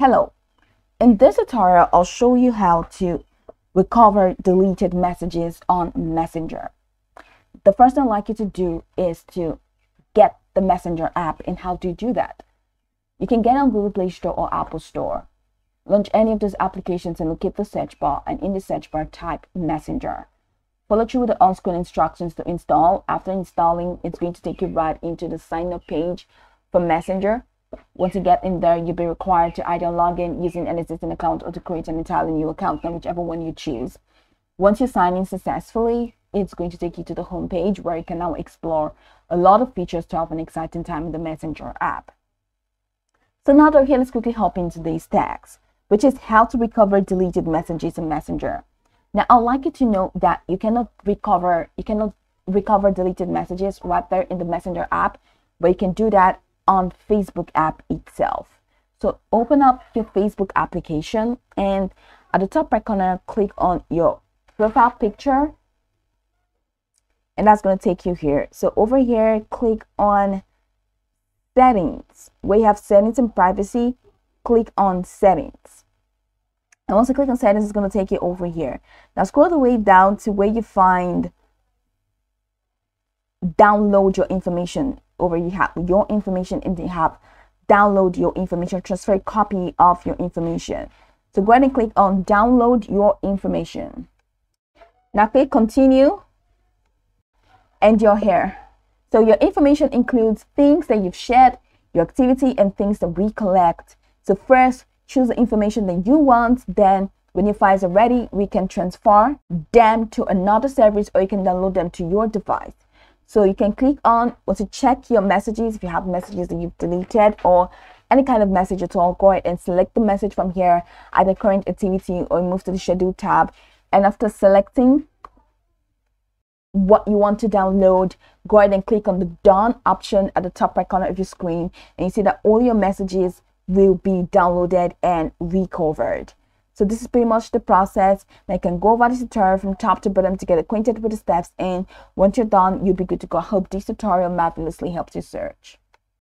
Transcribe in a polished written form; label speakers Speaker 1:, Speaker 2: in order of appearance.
Speaker 1: Hello, in this tutorial, I'll show you how to recover deleted messages on Messenger. The first thing I'd like you to do is to get the Messenger app. And how do you do that? You can get on Google Play Store or Apple Store. Launch any of those applications and locate the search bar, and in the search bar type Messenger. Follow through with the on-screen instructions to install. After installing, it's going to take you right into the sign up page for Messenger. Once you get in there, you'll be required to either log in using an existing account or to create an entirely new account, whichever one you choose. Once you sign in successfully, it's going to take you to the home page where you can now explore a lot of features to have an exciting time in the Messenger app. So now that here, let's quickly hop into today's tags, which is how to recover deleted messages in Messenger. Now, I'd like you to know that you cannot recover deleted messages right there in the Messenger app, but you can do that on Facebook app itself. So open up your Facebook application, and at the top right corner, click on your profile picture, and that's going to take you here. So over here, click on settings. Where you have settings and privacy, click on settings. And once you click on settings, it's going to take you over here. Now scroll the way down to where you find download your information. Over you have your information, and you have download your information, transfer a copy of your information. So go ahead and click on download your information. Now click continue, and you're here. So your information includes things that you've shared, your activity, and things that we collect. So first, choose the information that you want. Then when your files are ready, we can transfer them to another service, or you can download them to your device. So you can click on, once you check your messages, if you have messages that you've deleted or any kind of message at all, go ahead and select the message from here, either current activity, or move to the schedule tab. And after selecting what you want to download, go ahead and click on the done option at the top right corner of your screen, and you see that all your messages will be downloaded and recovered. So this is pretty much the process. Now you can go over this tutorial from top to bottom to get acquainted with the steps, and once you're done, you'll be good to go. I hope this tutorial marvelously helps you search.